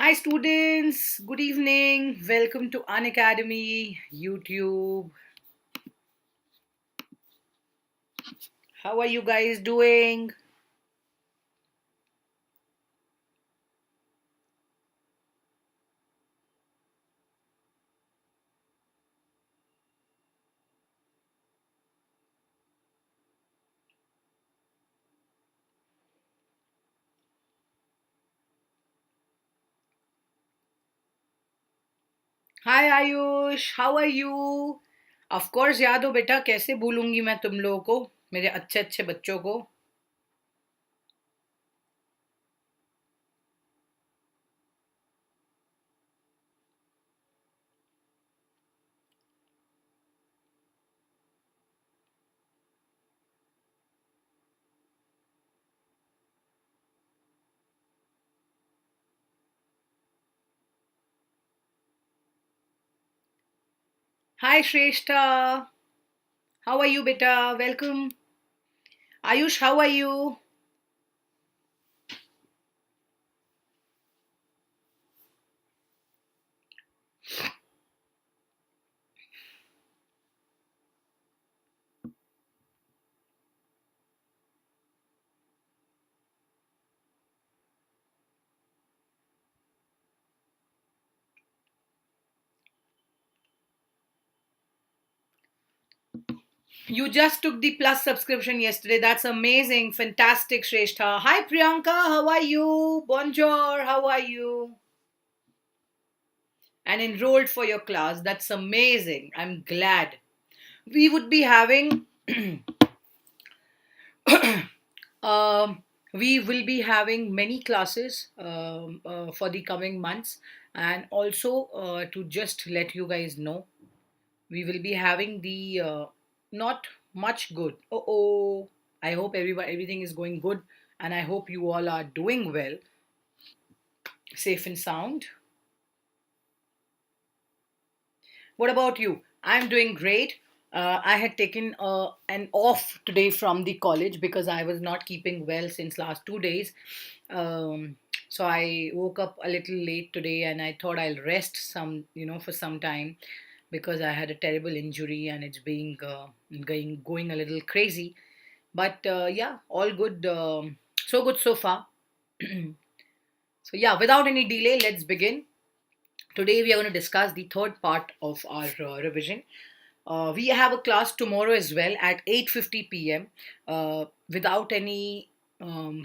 Hi, students. Good evening. Welcome to Unacademy YouTube. How are you guys doing? Hi, Ayush. How are you? Of course, याद हो बेटा कैसे भूलूंगी मैं तुम लोगों को मेरे अच्छे अच्छे बच्चों को. Hi, Shrestha. How are you, beta? Welcome. Ayush, how are you? You just took the plus subscription yesterday. That's amazing. Fantastic, Shrestha. Hi, Priyanka. How are you? Bonjour. How are you? And enrolled for your class. That's amazing. I'm glad. We would be having um, we will be having many classes for the coming months, and also to just let you guys know, we will be having the not much good. Oh, I hope everything is going good, and I hope you all are doing well, safe and sound. What about you? I'm doing great. I had taken an off today from the college because I was not keeping well since last 2 days. So I woke up a little late today, and I thought I'll rest for some time because I had a terrible injury and it's being going a little crazy. But yeah, all good. So good so far. So yeah, without any delay, let's begin. Today we are going to discuss the third part of our revision. We have a class tomorrow as well at 8:50 p.m. Without any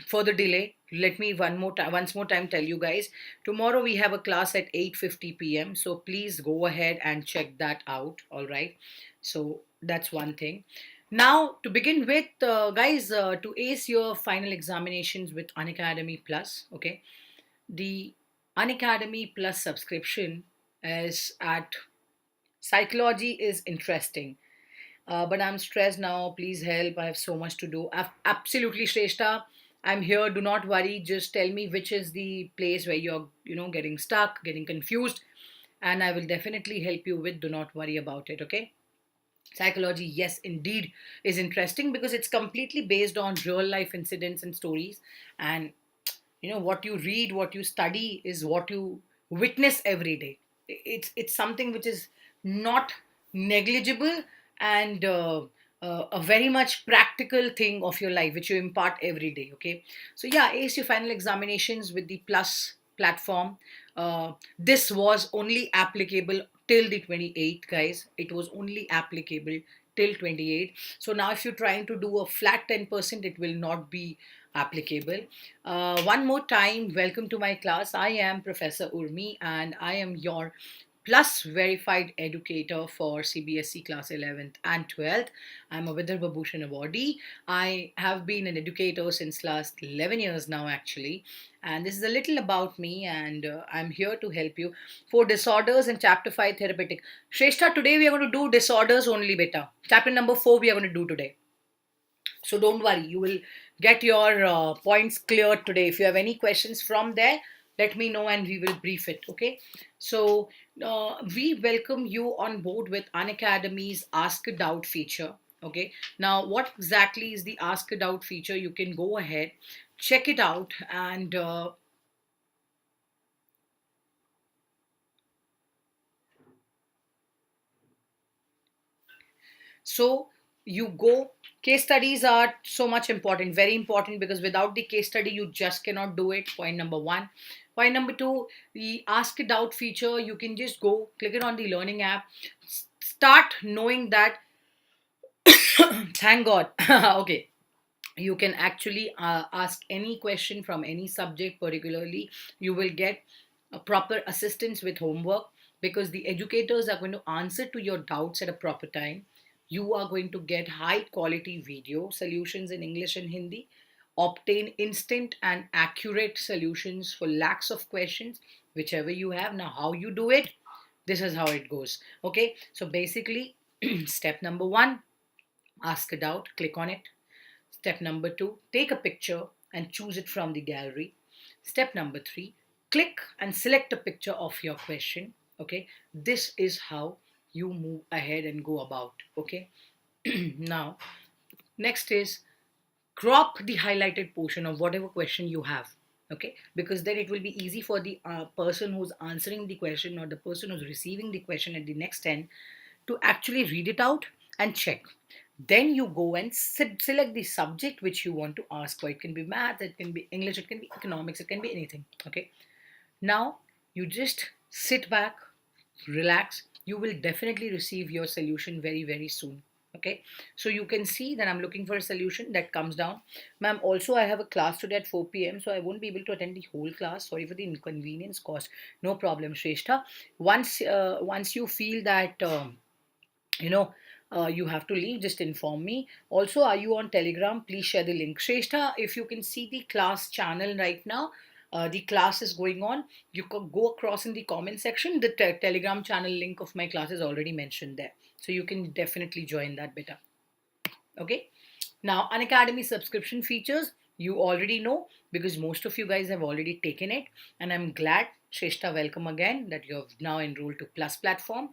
further delay, let me once more time tell you guys. Tomorrow we have a class at 8:50 p.m. So please go ahead and check that out. All right. So that's one thing. Now to begin with, guys, to ace your final examinations with Unacademy Plus, okay, the Unacademy Plus subscription is at psychology is interesting. But I'm stressed now. Please help. I have so much to do. Absolutely, Shrestha. I'm here. Do not worry. Just tell me which is the place where you're, getting stuck, getting confused, and I will definitely help you with. Do not worry about it. Okay. Psychology, yes, indeed, is interesting because it's completely based on real life incidents and stories, and what you read, what you study is what you witness every day. It's something which is not negligible, and a very much practical thing of your life which you impart every day. Okay, so yeah, ace your final examinations with the plus platform. This was only applicable till the 28th, guys. It was only applicable till 28. So now if you're trying to do a flat 10%, it will not be applicable. One more time, welcome to my class. I am Professor Urmi, and I am your plus verified educator for CBSE class 11th and 12th. I'm a Vidarbha Bhushan Awardee. I have been an educator since last 11 years now, actually. And this is a little about me, and I'm here to help you for disorders and chapter 5 therapeutic. Shrestha, today we are going to do disorders only, beta. Chapter number 4 we are going to do today. So don't worry, you will get your points cleared today. If you have any questions from there, let me know and we will brief it. Okay. So we welcome you on board with Unacademy's Ask a Doubt feature. Okay. Now, what exactly is the Ask a Doubt feature? You can go ahead, check it out, and So you go, case studies are so much important, very important, because without the case study you just cannot do it. Point number one. Point number two, the ask a doubt feature, you can just go click it on the learning app, start knowing that thank god okay, you can actually ask any question from any subject. Particularly you will get a proper assistance with homework, because the educators are going to answer to your doubts at a proper time. You are going to get high quality video solutions in English and Hindi, obtain instant and accurate solutions for lakhs of questions, whichever you have. Now how you do it, this is how it goes. Okay, so basically step number one, ask a doubt, click on it. Step number two, take a picture and choose it from the gallery. Step number three, click and select a picture of your question. Okay, this is how you move ahead and go about. Okay, now next is crop the highlighted portion of whatever question you have. Okay, because then it will be easy for the person who's answering the question or the person who's receiving the question at the next end to actually read it out and check. Then you go and select the subject which you want to ask for. It can be math, it can be English, it can be economics, it can be anything. Okay, now you just sit back, relax. You will definitely receive your solution very, very soon. Okay, so you can see that I'm looking for a solution that comes down. Ma'am, also I have a class today at 4 p.m., so I won't be able to attend the whole class. Sorry for the inconvenience caused. No problem, Shrestha. Once you feel that you know you have to leave, just inform me. Also, are you on Telegram? Please share the link. Shrestha, if you can see the class channel right now, the class is going on. You can go across in the comment section. The Telegram channel link of my class is already mentioned there, so you can definitely join that better. Okay, now Unacademy subscription features, you already know, because most of you guys have already taken it, and I'm glad, Shrestha, welcome again, that you have now enrolled to Plus platform.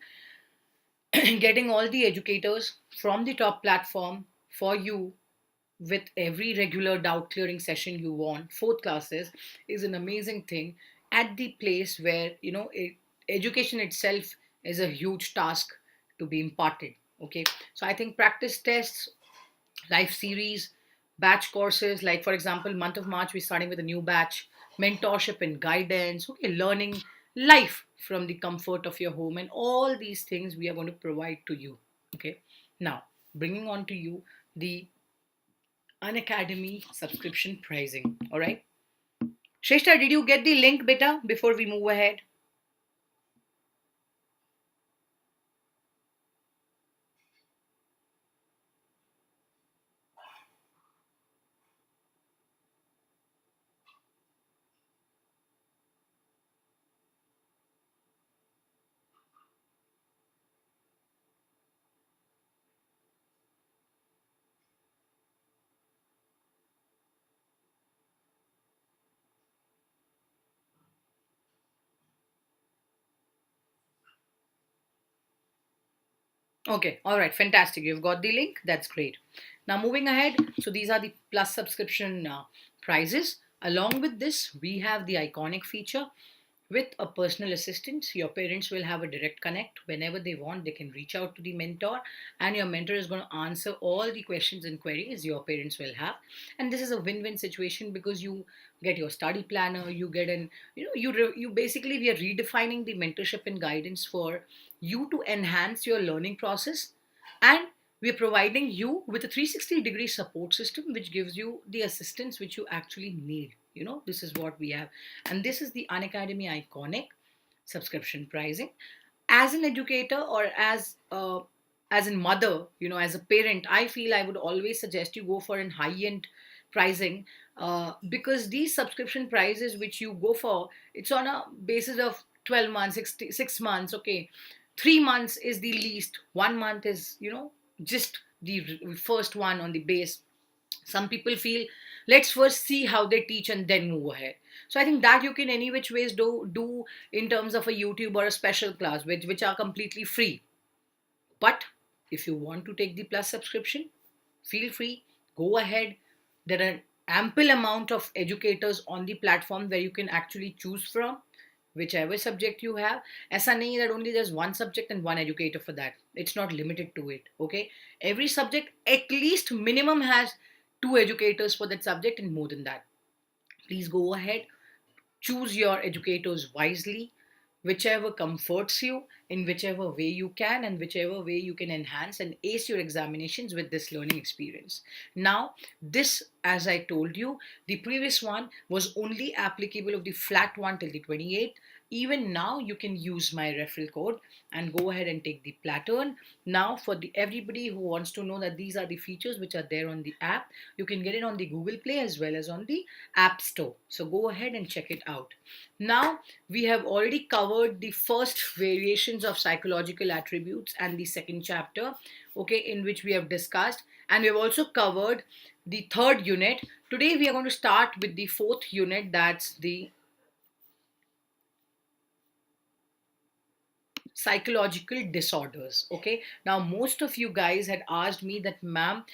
Getting all the educators from the top platform for you with every regular doubt clearing session you want, fourth classes, is an amazing thing at the place where education itself is a huge task to be imparted. Okay, so I think practice tests, life series, batch courses, like for example month of March we're starting with a new batch, mentorship and guidance. Okay, learning life from the comfort of your home, and all these things we are going to provide to you. Okay, now bringing on to you the Unacademy subscription pricing. All right, Shrestha, did you get the link beta before we move ahead? Okay, all right, fantastic. You've got the link. That's great. Now, moving ahead. So, these are the plus subscription prices. Along with this, we have the iconic feature with a personal assistant. Your parents will have a direct connect whenever they want. They can reach out to the mentor, and your mentor is going to answer all the questions and queries your parents will have. And this is a win-win situation, because you get your study planner, you get an you basically, we are redefining the mentorship and guidance for you to enhance your learning process, and we are providing you with a 360-degree support system which gives you the assistance which you actually need. This is what we have, and this is the Unacademy iconic subscription pricing. As an educator, or as a mother, as a parent, I feel I would always suggest you go for an high end pricing, because these subscription prices which you go for, it's on a basis of 12 months, 6 months. Okay, 3 months is the least, 1 month is just the first one on the base. Some people feel, let's first see how they teach and then move ahead. So I think that you can any which ways do in terms of a YouTube or a special class, which are completely free. But if you want to take the plus subscription, feel free, go ahead. There are ample amount of educators on the platform where you can actually choose from. whichever subject you have. ऐसा नहीं है that only there's one subject and one educator for that. It's not limited to it. Okay, every subject at least minimum has two educators for that subject and more than that. Please go ahead, choose your educators wisely, whichever comforts you, in whichever way you can, and whichever way you can enhance and ace your examinations with this learning experience. Now, this, as I told you, the previous one was only applicable of the flat one till the 28th. Even now, you can use my referral code and go ahead and take the Plattern. Now, for the everybody who wants to know that these are the features which are there on the app, you can get it on the Google Play as well as on the App Store. So go ahead and check it out. Now, we have already covered the first variations of psychological attributes and the second chapter, okay, in which we have discussed, and we have also covered the third unit. Today, we are going to start with the fourth unit, that's the psychological disorders. Okay, now most of you guys had asked me that, ma'am,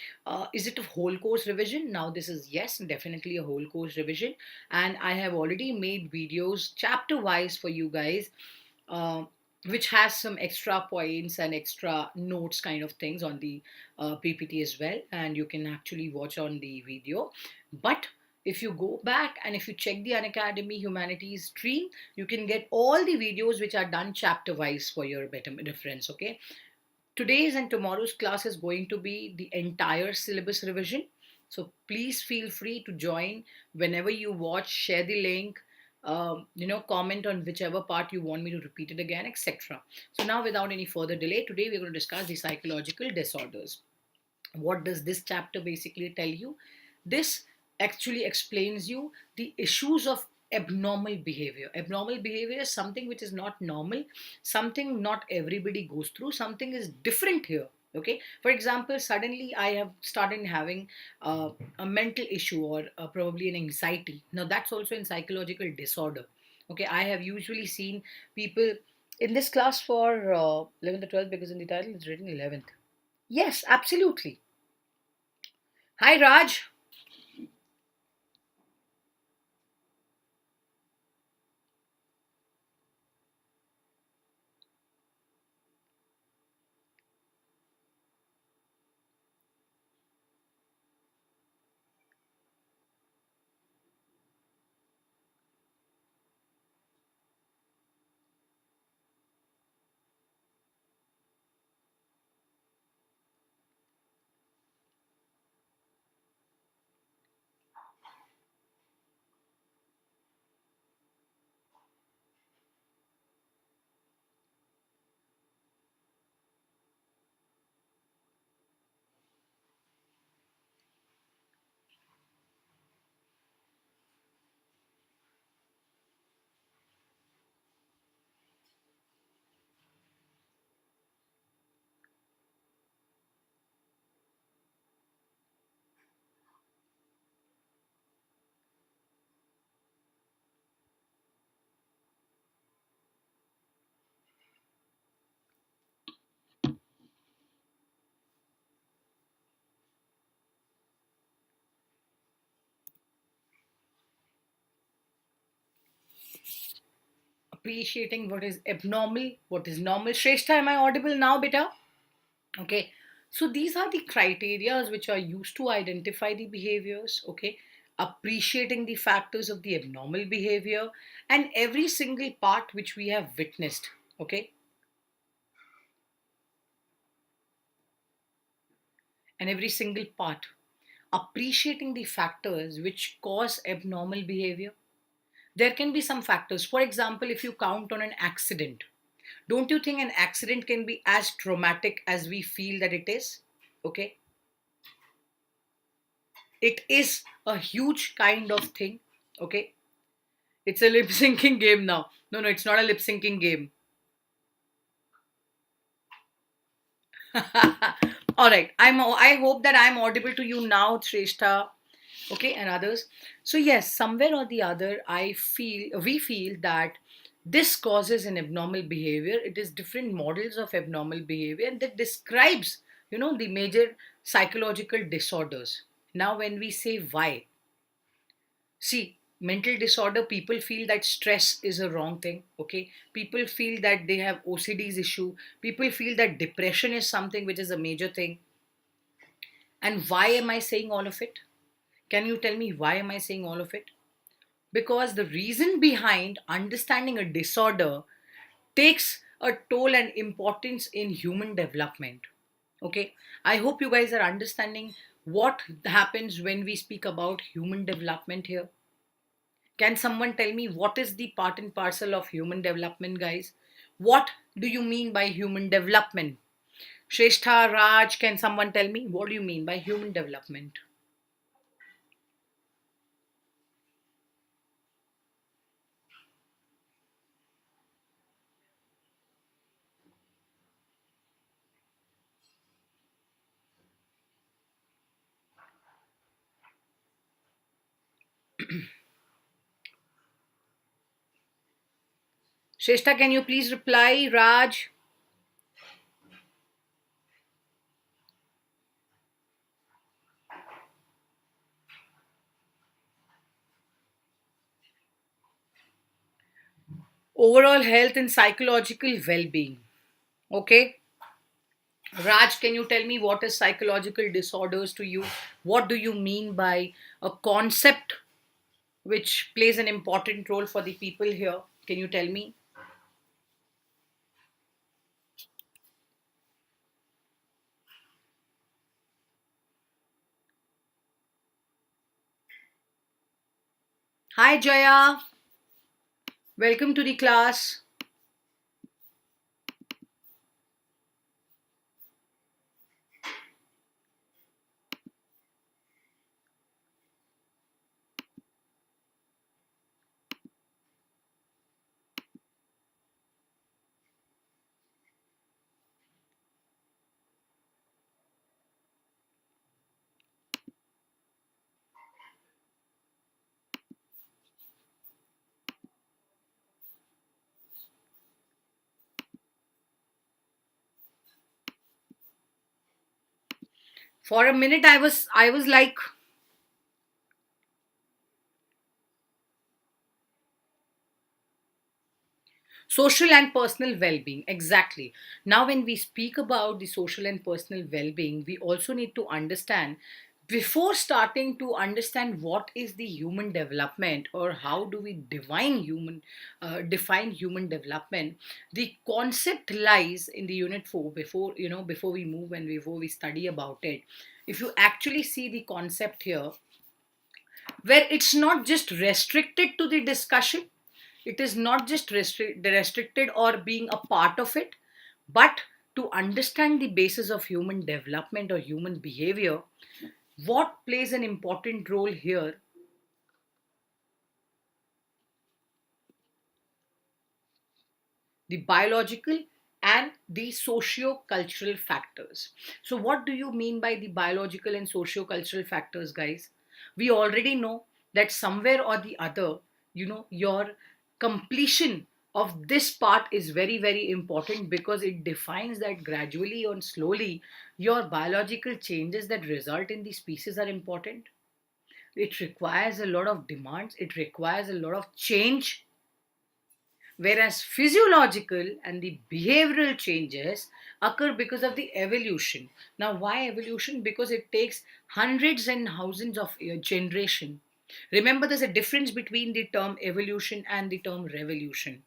is it a whole course revision? Now this is, yes, definitely a whole course revision, and I have already made videos chapter wise for you guys, uh, which has some extra points and extra notes kind of things on the PPT as well, and you can actually watch on the video. But if you go back and if you check the Unacademy Humanities stream, you can get all the videos which are done chapter wise for your better reference. Okay, today's and tomorrow's class is going to be the entire syllabus revision, so please feel free to join whenever you watch. Share the link, comment on whichever part you want me to repeat it again, etc. So now, without any further delay, today we're going to discuss the psychological disorders. What does this chapter basically tell you? This actually explains you the issues of abnormal behavior. Abnormal behavior is something which is not normal, something not everybody goes through, something is different here. Okay, for example, suddenly I have started having a mental issue, or probably an anxiety. Now that's also in psychological disorder. Okay, I have usually seen people in this class for 11th or 12th, because in the title it's written 11th. Yes, absolutely. Hi, Raj. Appreciating what is abnormal, what is normal. Shrestha, am I audible now, beta? Okay. So these are the criterias which are used to identify the behaviors. Okay. Appreciating the factors of the abnormal behavior and every single part which we have witnessed. Okay. And every single part. Appreciating the factors which cause abnormal behavior. There can be some factors. For example, if you count on an accident, don't you think an accident can be as traumatic as we feel that it is? Okay. It is a huge kind of thing. Okay. It's a lip syncing game now. No, no, it's not a lip syncing game. All right. I hope that I'm audible to you now, Shrestha. Okay, and others. So yes, somewhere or the other, we feel that this causes an abnormal behavior. It is different models of abnormal behavior that describes, the major psychological disorders. Now, when we say why, see, Mental disorder, people feel that stress is a wrong thing. Okay, people feel that they have OCD's issue. People feel that depression is something which is a major thing. And why am I saying all of it? Can you tell me why am I saying all of it? Because the reason behind understanding a disorder takes a toll and importance in human development. Okay, I hope you guys are understanding what happens when we speak about human development here. Can someone tell me what is the part and parcel of human development, guys? What do you mean by human development? Shrestha, Raj, can someone tell me what do you mean by human development? Shrestha, can you please reply? Raj, overall health and psychological well being. Okay. Raj, can you tell me what is psychological disorders to you? What do you mean by a concept which plays an important role for the people here? Can you tell me? Hi, Jaya. Welcome to the class. For a minute, I was like, social and personal well being. Exactly. Now, when we speak about the social and personal well being, we also need to understand, before starting to understand what is the human development or how do we define human development, the concept lies in the unit 4. Before we move and before we study about it, if you actually see the concept here, where it's not just restricted to the discussion, it is not just restricted or being a part of it, but to understand the basis of human development or human behavior, what plays an important role here, the biological and the socio-cultural factors. So what do you mean by the biological and socio-cultural factors, guys? We already know that somewhere or the other, your completion of this part is very very important, because it defines that gradually and slowly your biological changes that result in the species are important. It requires a lot of demands, it requires a lot of change, whereas physiological and the behavioral changes occur because of the evolution. Now, why evolution? Because it takes hundreds and thousands of generation. Remember, there's a difference between the term evolution and the term revolution.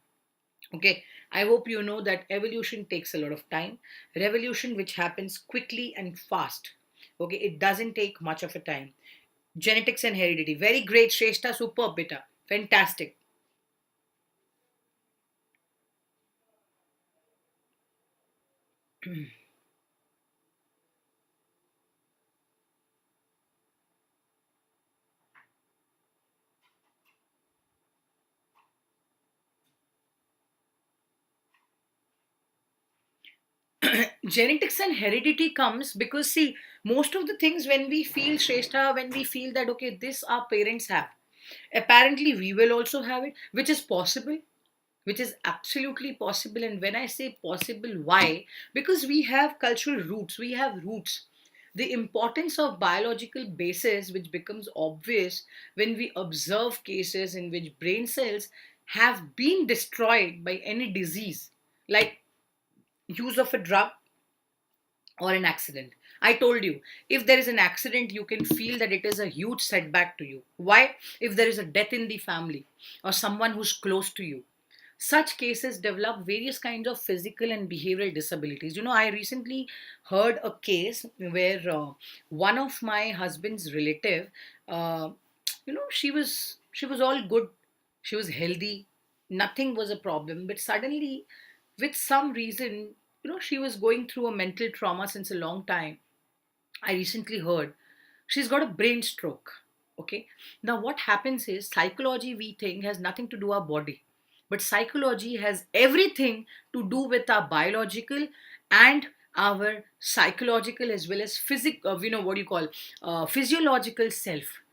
Okay, I hope you know that evolution takes a lot of time. Revolution, which happens quickly and fast. Okay, it doesn't take much of a time. Genetics and heredity. Very great, Shrestha. Superb, beta. Fantastic. Genetics and heredity comes because, see, most of the things, when we feel Shrestha, when we feel that okay, this our parents have, apparently we will also have it, which is possible, which is absolutely possible. And when I say possible, why? Because we have cultural roots, we have roots. The importance of biological basis, which becomes obvious when we observe cases in which brain cells have been destroyed by any disease, like use of a drug or an accident. I told you, if there is an accident, you can feel that it is a huge setback to you. Why? If there is a death in the family or someone who's close to you, such cases develop various kinds of physical and behavioral disabilities. I recently heard a case where one of my husband's relative, uh, she was all good, she was healthy, nothing was a problem, but suddenly, with some reason, she was going through a mental trauma since a long time. I recently heard she's got a brain stroke. Okay. Now, what happens is psychology, we think, has nothing to do with our body, but psychology has everything to do with our biological and our psychological as well as what do you call, physiological self.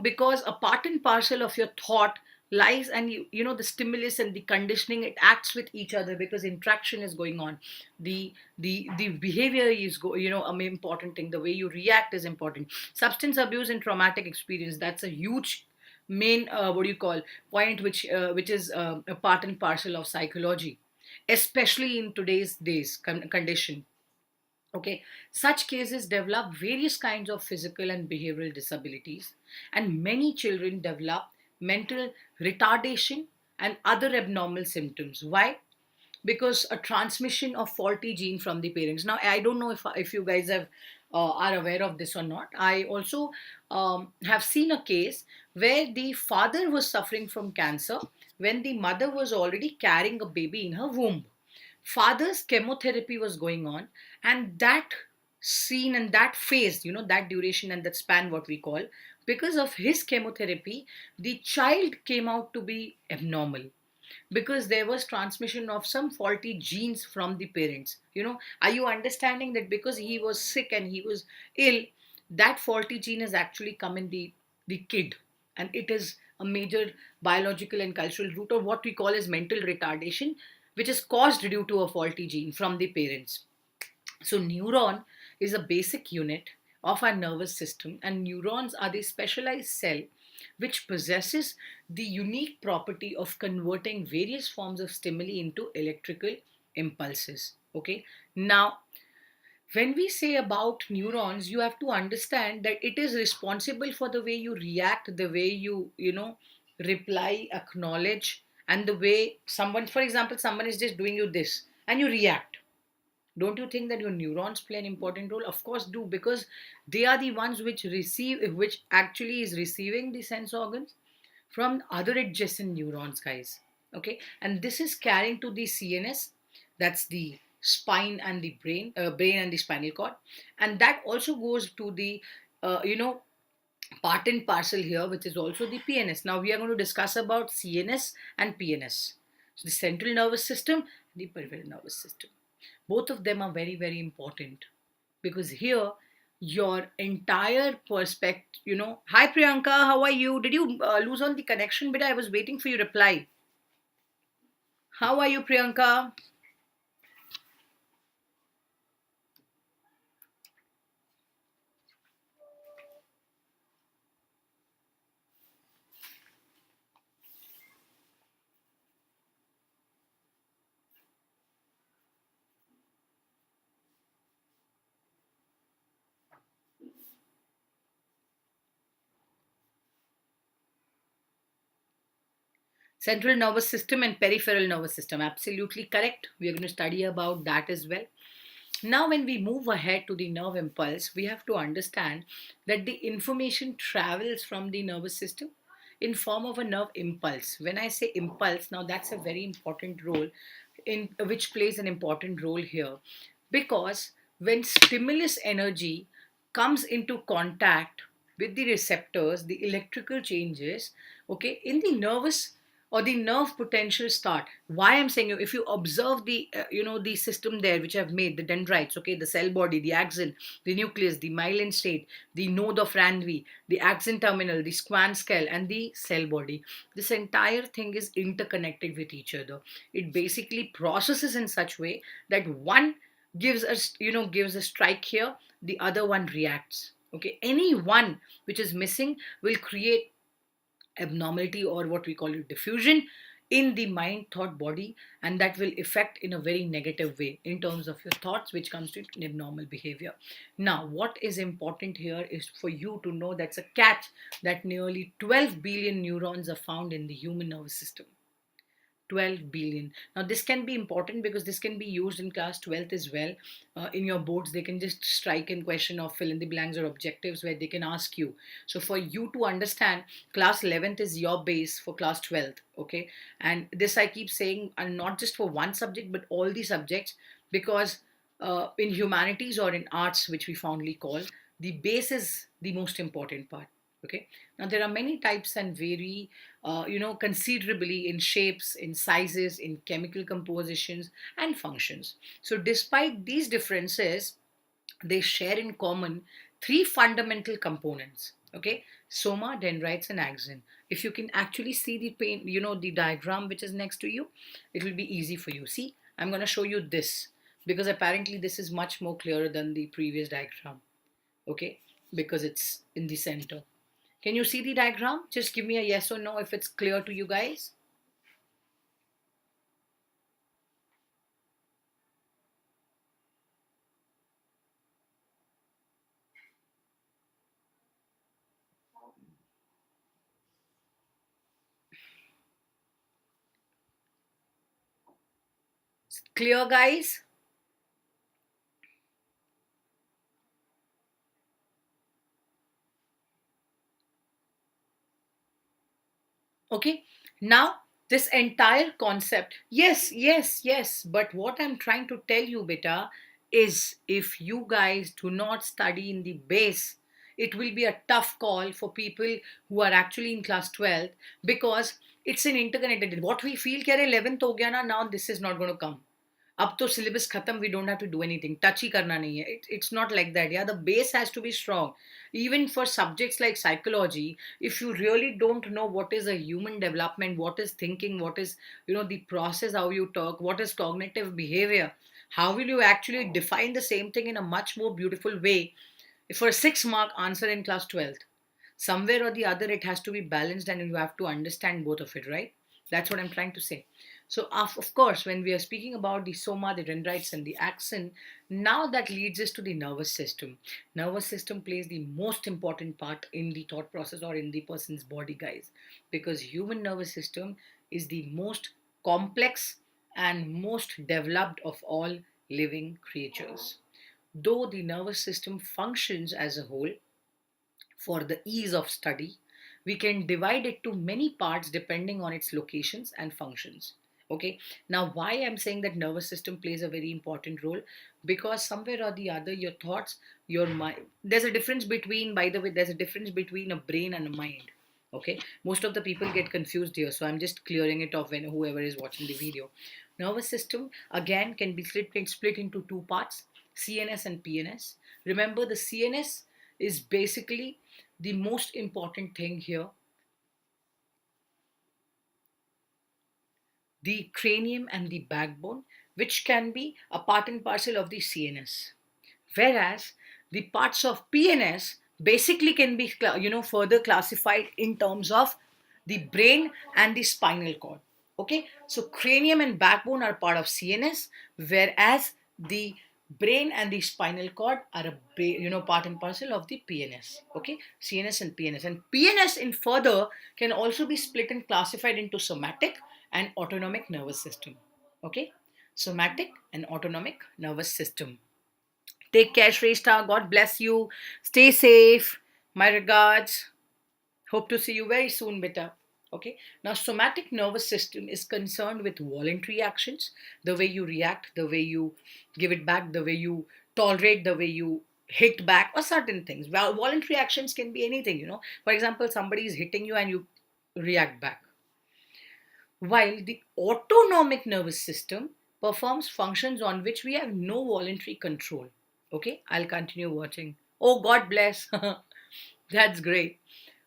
Because a part and parcel of your thought lies, and the stimulus and the conditioning, it acts with each other because interaction is going on. The behavior is an important thing. The way you react is important. Substance abuse and traumatic experience, that's a huge main what do you call point, which is a part and parcel of psychology, especially in today's days condition. Okay, such cases develop various kinds of physical and behavioral disabilities, and many children develop mental retardation and other abnormal symptoms. Why? Because a transmission of faulty gene from the parents. Now, I don't know if you guys are aware of this or not. I also have seen a case where the father was suffering from cancer when the mother was already carrying a baby in her womb. Father's chemotherapy was going on, and that scene and that phase, that duration and that span, what we call, because of his chemotherapy, the child came out to be abnormal because there was transmission of some faulty genes from the parents. Are you understanding that because he was sick and he was ill, that faulty gene has actually come in the kid, and it is a major biological and cultural root of what we call as mental retardation, which is caused due to a faulty gene from the parents. So, neuron is a basic unit of our nervous system, and neurons are the specialized cell which possesses the unique property of converting various forms of stimuli into electrical impulses. Okay, now when we say about neurons, you have to understand that it is responsible for the way you react, the way you reply, acknowledge, and the way someone, for example, someone is just doing you this and you react. Don't you think that your neurons play an important role? Of course do, because they are the ones which actually is receiving the sense organs from other adjacent neurons, guys. Okay, and this is carrying to the CNS, that's the spine and the brain and the spinal cord, and that also goes to the uh, you know part and parcel here, which is also the PNS. Now we are going to discuss about CNS and PNS. So the central nervous system, the peripheral nervous system. Both of them are very, very important because here your entire perspective, hi Priyanka, how are you? Did you lose on the connection? But I was waiting for your reply. How are you, Priyanka? Central nervous system and peripheral nervous system. Absolutely correct. We are going to study about that as well. Now, when we move ahead to the nerve impulse, we have to understand that the information travels from the nervous system in form of a nerve impulse. When I say impulse, now that's a very important role in which plays an important role here, because when stimulus energy comes into contact with the receptors, the electrical changes, okay, in the nervous or the nerve potential start. Why I'm saying, if you observe the system there which I've made, the dendrites, okay, the cell body, the axon, the nucleus, the myelin state, the node of Ranvi, the axon terminal, the squamous cell, and the cell body, this entire thing is interconnected with each other. It basically processes in such way that one gives us, gives a strike here, the other one reacts. Okay, any one which is missing will create abnormality, or what we call it diffusion, in the mind thought body, and that will affect in a very negative way in terms of your thoughts, which comes to abnormal behavior. Now what is important here is for you to know that's a catch, that nearly 12 billion neurons are found in the human nervous system. 12 billion. Now this can be important because this can be used in class 12th as well. In your boards they can just strike in question or fill in the blanks or objectives where they can ask you. So for you to understand, class 11th is your base for class 12th. Okay, and this I keep saying, and not just for one subject but all the subjects, because in humanities or in arts, which we fondly call, the base is the most important part. Okay, now there are many types and vary, considerably in shapes, in sizes, in chemical compositions and functions. So despite these differences, they share in common three fundamental components. Okay, soma, dendrites and axon. If you can actually see the paint, the diagram which is next to you, it will be easy for you. See, I'm going to show you this because apparently this is much more clearer than the previous diagram. Okay, because it's in the center. Can you see the diagram? Just give me a yes or no if it's clear to you guys. Clear, guys? Okay. Now, this entire concept, yes, yes, yes. But what I'm trying to tell you, beta, is if you guys do not study in the base, it will be a tough call for people who are actually in class 12, because it's an interconnected. What we feel, kya 11th ho gaya na, now this is not going to come. अब तो syllabus खत्म, we don't have to do anything, touch ही करना नहीं है. It's not like that. Yeah, the base has to be strong. Even for subjects like psychology, if you really don't know what is a human development, what is thinking, what is, the process, how you talk, what is cognitive behavior, how will you actually define the same thing in a much more beautiful way for a 6 mark answer in class 12th? Somewhere or the other it has to be balanced, and you have to understand both of it, right? That's what I'm trying to say. So of course, when we are speaking about the soma, the dendrites and the axon, now that leads us to the nervous system. Nervous system plays the most important part in the thought process or in the person's body, guys, because human nervous system is the most complex and most developed of all living creatures. Though the nervous system functions as a whole, for the ease of study, we can divide it to many parts depending on its locations and functions. Okay, now why I'm saying that nervous system plays a very important role, because somewhere or the other, your thoughts, your mind, there's a difference between, by the way, there's a difference between a brain and a mind. Okay, most of the people get confused here, so I'm just clearing it off when whoever is watching the video. Nervous system again can be split into two parts, CNS and PNS. Remember, the CNS is basically the most important thing here, the cranium and the backbone, which can be a part and parcel of the CNS. Whereas the parts of PNS basically can be further classified in terms of the brain and the spinal cord. Okay, so cranium and backbone are part of CNS, whereas the brain and the spinal cord are part and parcel of the PNS. Okay, CNS and PNS, and PNS in further can also be split and classified into somatic and autonomic nervous system. Okay, somatic and autonomic nervous system. Take care, Shrestha. God bless you. Stay safe. My regards. Hope to see you very soon, beta. Okay. Now, somatic nervous system is concerned with voluntary actions, the way you react, the way you give it back, the way you tolerate, the way you hit back, or certain things. Well, voluntary actions can be anything. For example, somebody is hitting you and you react back. While the autonomic nervous system performs functions on which we have no voluntary control. Okay, I'll continue watching. Oh, God bless. That's great.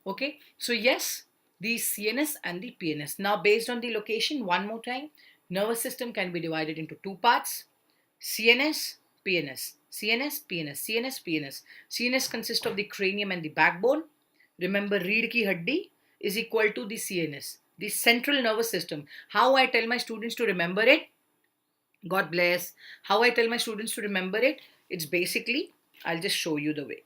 Okay, so yes, the CNS and the PNS. Now, based on the location, one more time, nervous system can be divided into two parts, CNS PNS. CNS, PNS, CNS, PNS. CNS consists of the cranium and the backbone. Remember, reed ki haddi is equal to the CNS, the central nervous system. How I tell my students to remember it? God bless. How I tell my students to remember it? It's basically, I'll just show you the way.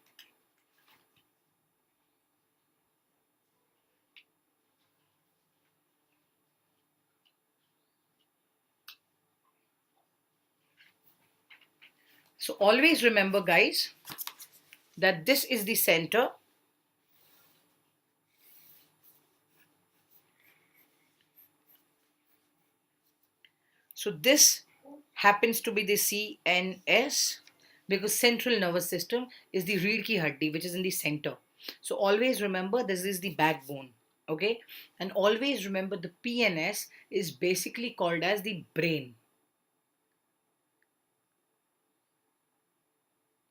So always remember, guys, that this is the center. So this happens to be the CNS because central nervous system is the reed ki haddi, which is in the center. So always remember this is the backbone. Okay, and always remember the PNS is basically called as the brain.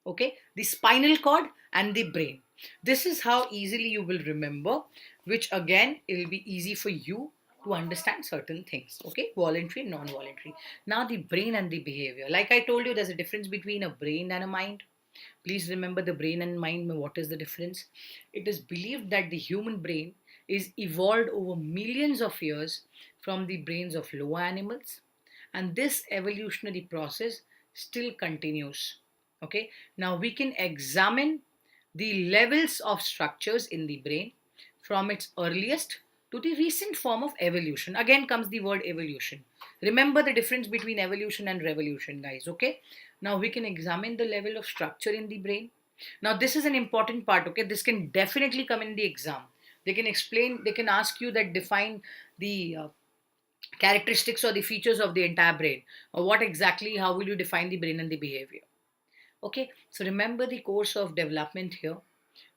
Okay, the spinal cord and the brain. This is how easily you will remember, which again it will be easy for you to understand certain things. Okay, voluntary and non-voluntary. Now the brain and the behavior, like I told you, there's a difference between a brain and a mind. Please remember the brain and mind. What is the difference? It is believed that the human brain is evolved over millions of years from the brains of lower animals, and this evolutionary process still continues. Okay, now we can examine the levels of structures in the brain from its earliest to the recent form of evolution. Again comes the word evolution. Remember the difference between evolution and revolution, guys. Okay, now we can examine the level of structure in the brain. Now this is an important part. Okay, this can definitely come in the exam. They can explain, they can ask you that define the characteristics or the features of the entire brain, or what exactly, how will you define the brain and the behavior. Okay, so remember the course of development here.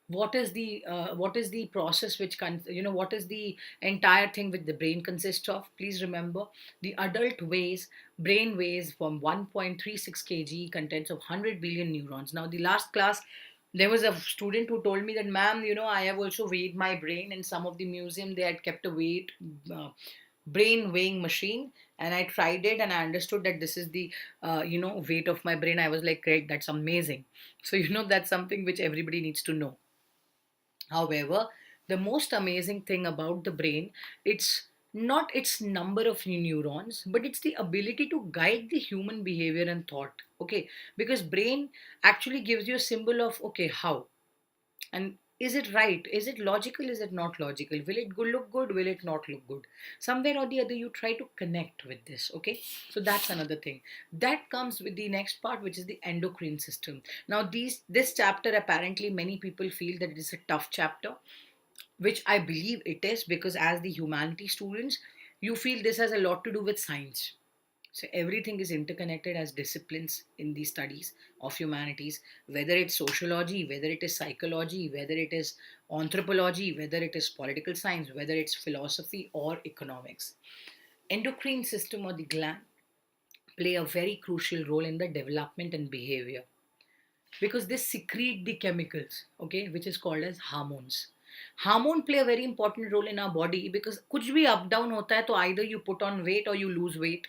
What is the process which what is the entire thing which the brain consists of? Please remember, the adult brain weighs from 1.36 kg, contents of 100 billion neurons. Now the last class there was a student who told me that, ma'am, I have also weighed my brain. In some of the museum they had kept a uh, brain weighing machine, and I tried it and I understood that this is the weight of my brain. I was like, great, that's amazing. So that's something which everybody needs to know. However, the most amazing thing about the brain, it's not its number of neurons, but it's the ability to guide the human behavior and thought. Okay, because brain actually gives you a symbol of, okay, how, and is it right, is it logical, is it not logical, will it look good, will it not look good? Somewhere or the other you try to connect with this. Okay, so that's another thing that comes with the next part, which is the endocrine system. Now this chapter, apparently many people feel that it is a tough chapter, which I believe it is, because as the humanity students you feel this has a lot to do with science. So everything is interconnected as disciplines in the studies of humanities, whether it's sociology, whether it is psychology, whether it is anthropology, whether it is political science, whether it's philosophy or economics. Endocrine system or the gland play a very crucial role in the development and behavior, because they secrete the chemicals, okay, which is called as hormones. Hormone play a very important role in our body, because कुछ भी up down होता है तो either you put on weight or you lose weight,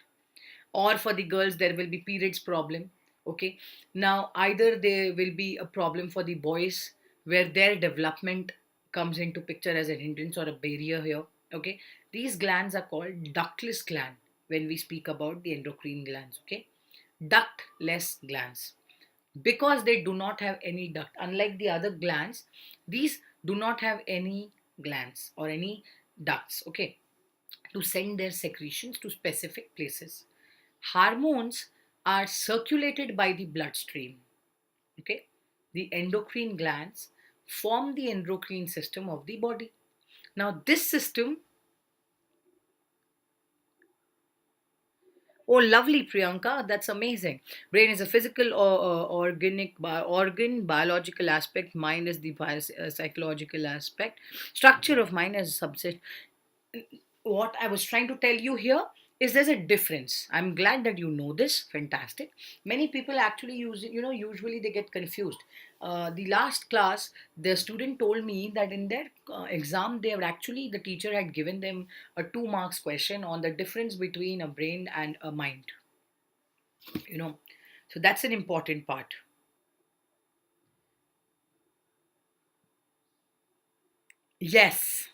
or for the girls there will be periods problem. Okay, now either there will be a problem for the boys where their development comes into picture as an hindrance or a barrier here. Okay, these glands are called ductless gland when we speak about the endocrine glands. Okay, ductless glands, because they do not have any duct. Unlike the other glands, these do not have any glands or any ducts, okay, to send their secretions to specific places. Hormones are circulated by the bloodstream. Okay, the endocrine glands form the endocrine system of the body. Now this system, oh lovely Priyanka, that's amazing. Brain is a physical or organ, biological aspect. Mind is the psychological aspect. Structure of mind as a subset. What I was trying to tell you here is there's a difference. I'm glad that you know this. Fantastic. Many people actually use it, usually they get confused. The last class, the student told me that in their exam, they have actually, the teacher had given them a 2 marks question on the difference between a brain and a mind. You know, So that's an important part. Yes.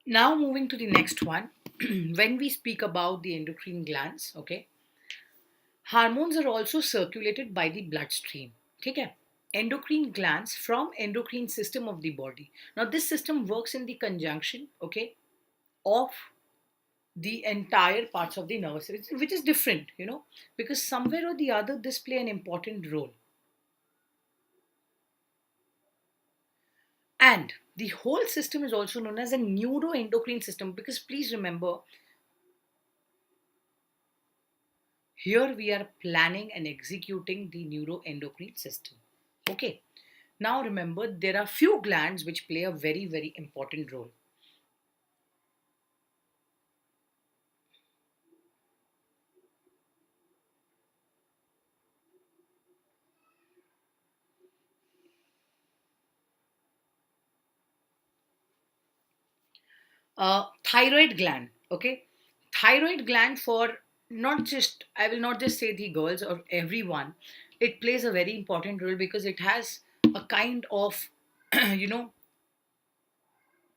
Now moving to the next one. When we speak about the endocrine glands, okay, hormones are also circulated by the bloodstream. Okay, endocrine glands from endocrine system of the body. Now this system works in the conjunction, okay, of the entire parts of the nervous system, which is different, because somewhere or the other this play an important role. And the whole system is also known as a neuroendocrine system, because please remember, here we are planning and executing the neuroendocrine system. Okay. Now remember, there are few glands which play a very, very important role. Thyroid gland. Okay. Thyroid gland, for not just, I will not just say the girls or everyone, it plays a very important role because it has a kind of, you know,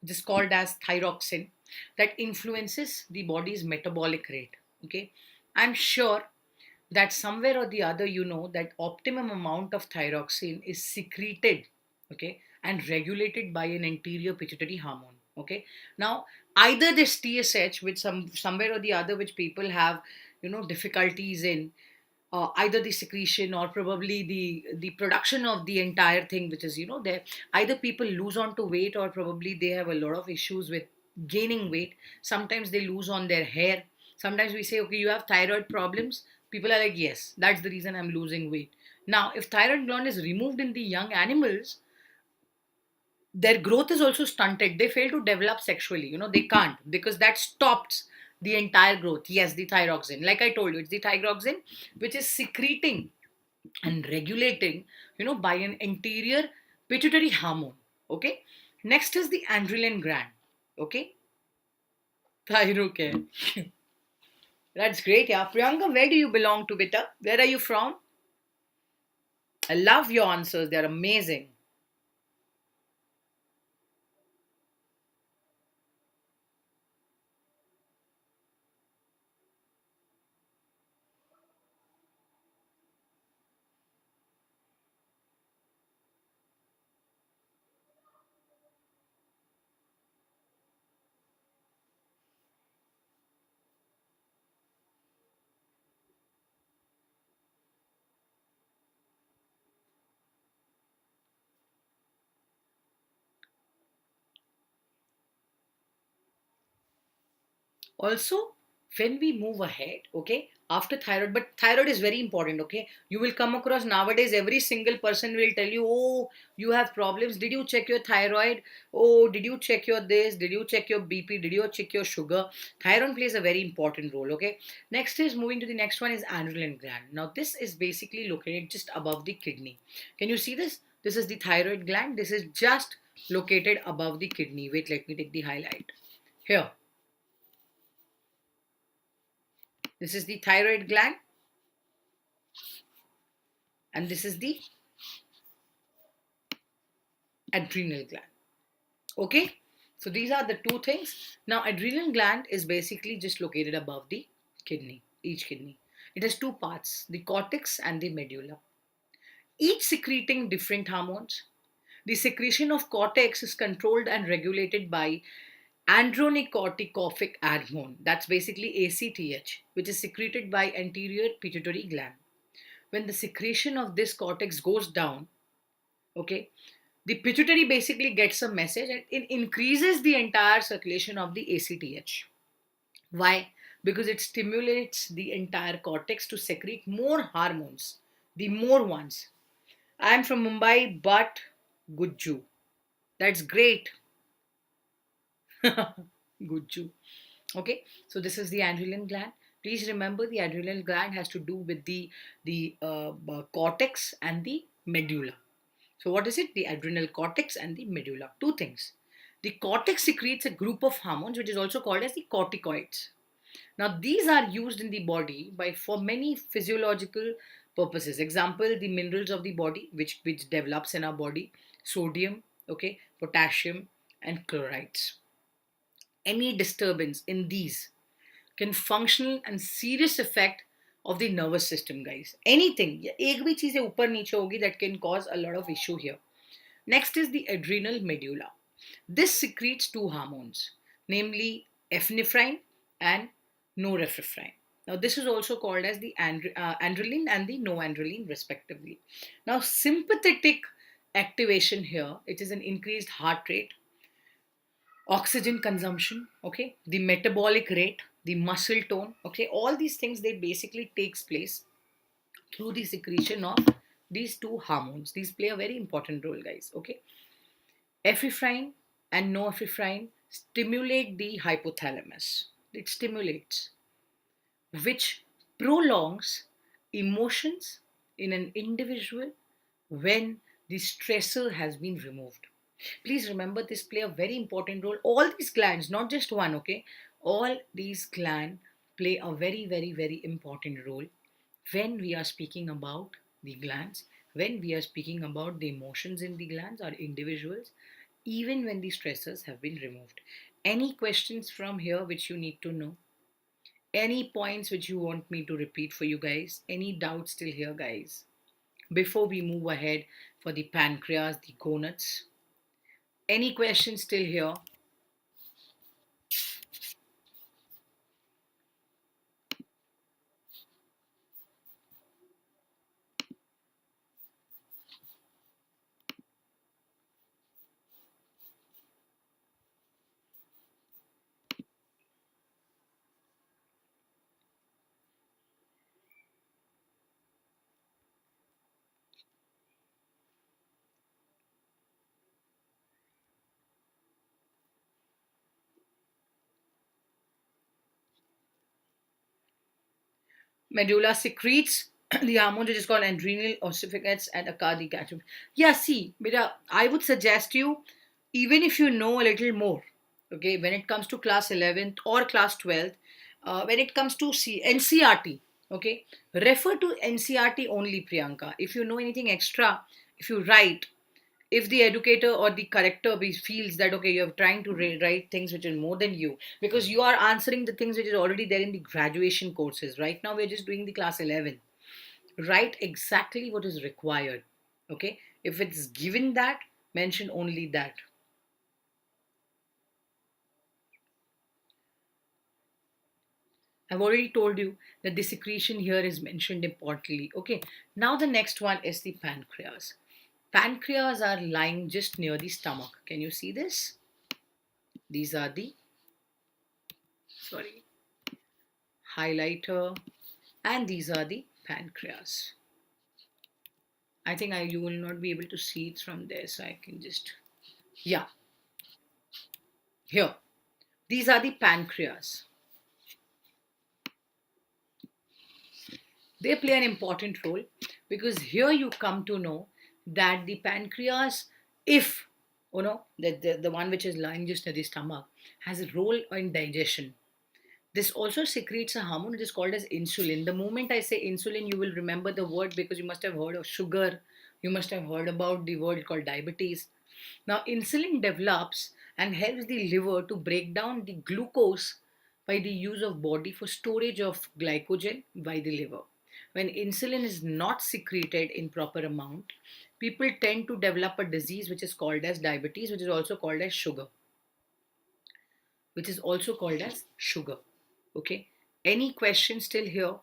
this called as thyroxine that influences the body's metabolic rate. Okay. I'm sure that somewhere or the other that optimum amount of thyroxine is secreted, okay, and regulated by an anterior pituitary hormone. Okay. Now either this TSH, which somewhere or the other which people have difficulties in, either the secretion or probably the production of the entire thing, which is there, either people lose on to weight or probably they have a lot of issues with gaining weight. Sometimes they lose on their hair. Sometimes we say, okay, you have thyroid problems. People are like, yes, that's the reason I'm losing weight. Now if thyroid gland is removed in the young animals, their growth is also stunted. They fail to develop sexually. They can't, because that stops the entire growth. Yes, the thyroxine, like I told you, it's the thyroxine which is secreting and regulating by an anterior pituitary hormone. Okay. Next is the adrenaline gland. Okay. Thyroid. That's great. Yeah, Priyanka, where do you belong to, beta? Where are you from? I love your answers, they're amazing. Also, When we move ahead, okay, after thyroid, but thyroid is very important, okay. You will come across nowadays, every single person will tell you, oh, you have problems, did you check your thyroid? Oh, did you check your this, did you check your BP, did you check your sugar? Thyroid plays a very important role, okay. Next is moving to the next one is adrenal gland. Now this is basically located just above the kidney. Can you see this? This is the thyroid gland. This is just located above the kidney. Wait, let me take the highlight here. This is the thyroid gland, and this is the adrenal gland. Okay, so these are the two things. Now, adrenal gland is basically just located above the kidney, each kidney. It has two parts, the cortex and the medulla, each secreting different hormones. The secretion of cortex is controlled and regulated by adrenocorticotropic hormone, that's basically ACTH, which is secreted by anterior pituitary gland. When the secretion of this cortex goes down, okay, the pituitary basically gets a message and it increases the entire circulation of the ACTH. Why? Because it stimulates the entire cortex to secrete more hormones, the more ones. I'm from Mumbai, but Gujju. That's great. Gujju. Okay, so this is the adrenal gland. Please remember the adrenal gland has to do with the cortex and the medulla. So, what is it? The adrenal cortex and the medulla. Two things. The cortex secretes a group of hormones, which is also called as the corticoids. Now, these are used in the body by for many physiological purposes. Example: the minerals of the body, which develops in our body, sodium, okay, potassium, and chlorides. Any disturbance in these can functional and serious effect of the nervous system, guys. Anything, एक भी चीजें ऊपर नीचे होगी that can cause a lot of issue here. Next is the adrenal medulla. This secretes two hormones, namely epinephrine and norepinephrine. Now, this is also called as the androgen and the noandrogen, respectively. Now, sympathetic activation here, it is an increased heart rate, oxygen consumption, okay, the metabolic rate, the muscle tone, okay, all these things they basically takes place through the secretion of these two hormones. These play a very important role, guys, okay. Epinephrine and norepinephrine stimulate the hypothalamus. It stimulates, which prolongs emotions in an individual when the stressor has been removed. Please remember this play a very important role. All these glands, not just one, okay? All these glands play a very, very, very important role when we are speaking about the glands, when we are speaking about the emotions in the glands or individuals, even when the stressors have been removed. Any questions from here which you need to know? Any points which you want me to repeat for you guys? Any doubts still here, guys? Before we move ahead for the pancreas, the gonads. Any questions still here? Medulla secretes the hormone which is called adrenal ossificates and a cardiac action. Yeah, see, beta, I would suggest you, even if you know a little more, okay, when it comes to class 11th or class 12th, when it comes to NCRT, okay, refer to NCRT only, Priyanka. If you know anything extra, if you write, if the educator or the corrector feels that okay you're trying to write things which are more than you, because you are answering the things which is already there in the graduation courses. Right now we're just doing the class 11. Write exactly what is required, okay. If it's given that, mention only that. I've already told you that the secretion here is mentioned importantly, okay. Now the next one is the pancreas. Pancreas are lying just near the stomach. Can you see this? These are the, sorry, highlighter, and these are the pancreas. I think you will not be able to see it from there, so I can just, yeah, here. These are the pancreas. They play an important role because here you come to know that the pancreas, if the one which is lying just near the stomach, has a role in digestion. This also secretes a hormone which is called as insulin. The moment I say insulin, you will remember the word because you must have heard of sugar. You must have heard about the word called diabetes. Now, insulin develops and helps the liver to break down the glucose by the use of body for storage of glycogen by the liver. When insulin is not secreted in proper amount, people tend to develop a disease which is called as diabetes, which is also called as sugar, which is also called as sugar. Okay. Any questions still here?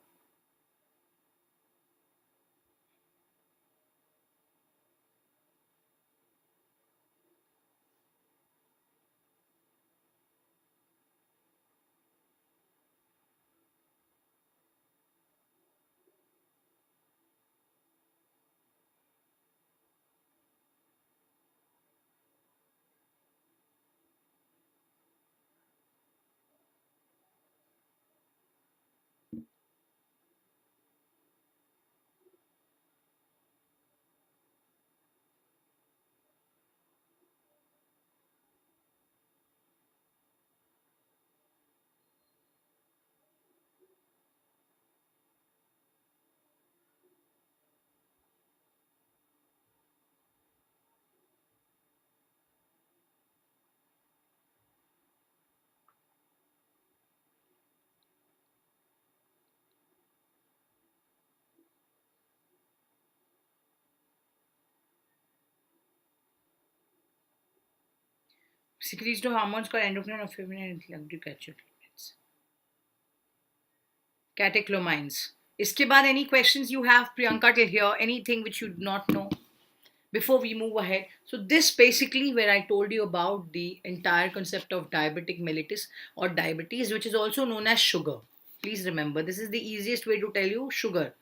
Secretes to hormones called endocrine or feminine catecholamines. इसके बाद any questions you have, Priyanka, till here? Anything which you do not know before we move ahead? So this basically where I told you about the entire concept of diabetic mellitus or diabetes, which is also known as sugar. Please remember, this is the easiest way to tell you sugar.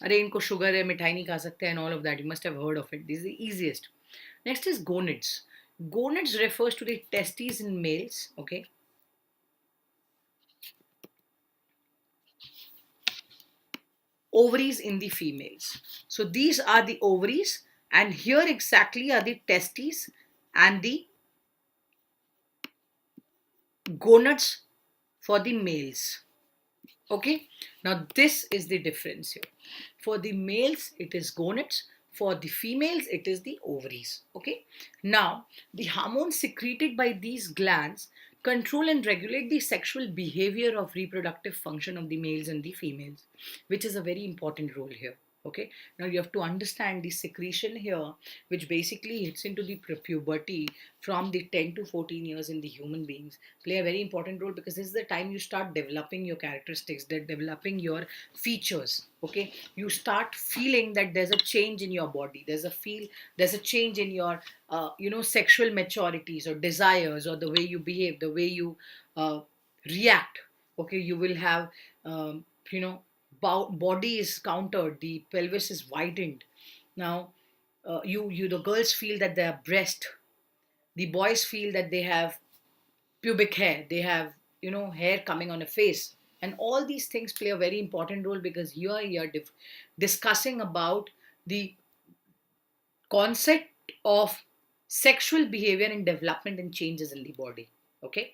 अरे इनको sugar है मिठाई नहीं खा सकते and all of that. You must have heard of it. This is the easiest. Next is gonads. Gonads refers to the testes in males. Okay. Ovaries in the females. So these are the ovaries, and here exactly are the testes and the gonads for the males. Okay, now this is the difference here. For the males, it is gonads. For the females, it is the ovaries. Okay, now the hormones secreted by these glands control and regulate the sexual behavior of reproductive function of the males and the females, which is a very important role here. Okay, now you have to understand the secretion here, which basically hits into the puberty from the 10 to 14 years in the human beings, play a very important role because this is the time you start developing your characteristics, developing your features. Okay, you start feeling that there's a change in your body, there's a change in your sexual maturities or desires, or the way you behave, the way you react. Okay, you will have you know body is countered, the pelvis is widened. Now you the girls feel that they are breast, the boys feel that they have pubic hair, they have hair coming on a face, and all these things play a very important role because here you're discussing about the concept of sexual behavior and development and changes in the body. Okay.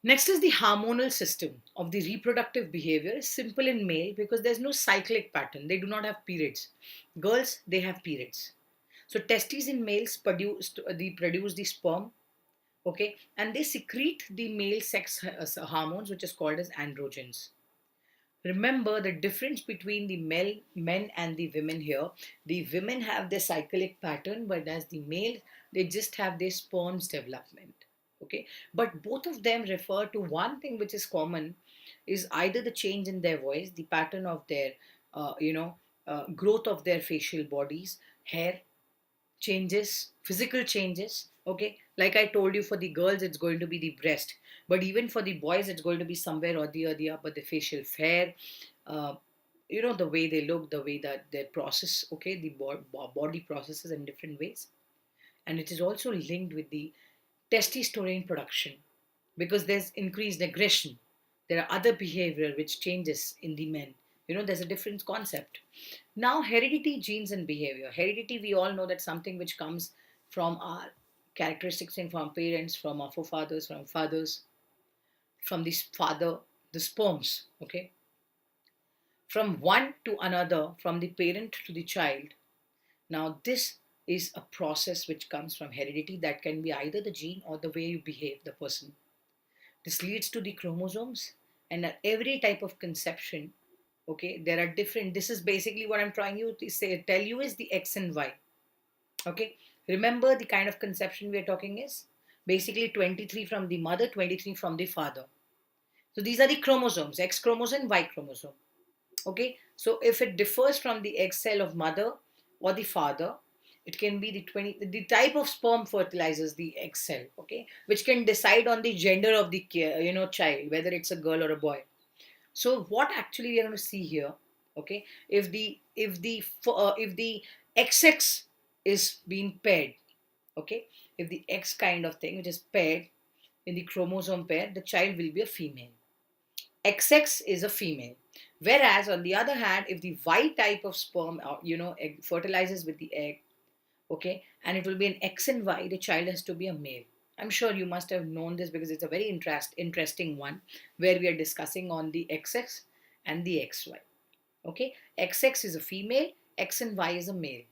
Next is the hormonal system of the reproductive behavior is simple in male because there's no cyclic pattern. They do not have periods. Girls, they have periods. So testes in males produce the sperm, okay, and they secrete the male sex hormones, which is called as androgens. Remember the difference between the men and the women here. The women have their cyclic pattern, but as the males, they just have their sperms development. Okay, but both of them refer to one thing which is common, is either the change in their voice, the pattern of their, growth of their facial bodies, hair changes, physical changes. Okay, Like I told you, for the girls it's going to be the breast, but even for the boys it's going to be somewhere or the upper, the facial hair, uh, the way they look, the way that they process, okay, the body processes in different ways. And it is also linked with the testosterone production, because there's increased aggression. There are other behavior which changes in the men. There's a different concept. Now, heredity, genes, and behavior. Heredity, we all know that something which comes from our characteristics and from parents, from our forefathers, from fathers, from this father, the sperms, okay, from one to another, from the parent to the child. Now, this is a process which comes from heredity, that can be either the gene or the way you behave, the person. This leads to the chromosomes, and at every type of conception, okay, there are different. This is basically what I'm trying you to say, tell you, is the X and Y. Okay, remember the kind of conception we are talking is basically 23 from the mother, 23 from the father. So these are the chromosomes, X chromosome, Y chromosome. Okay, so if it differs from the egg cell of mother or the father, it can be the type of sperm fertilizes the egg cell, okay, which can decide on the gender of the child, whether it's a girl or a boy. So what actually we are going to see here, okay, if the XX is being paired, okay, if the X kind of thing which is paired in the chromosome pair, the child will be a female. XX is a female. Whereas on the other hand, if the Y type of sperm, egg fertilizes with the egg, okay, and it will be an X and Y, the child has to be a male. I'm sure you must have known this because it's a very interesting one, where we are discussing on the XX and the XY. Okay, XX is a female, X and Y is a male.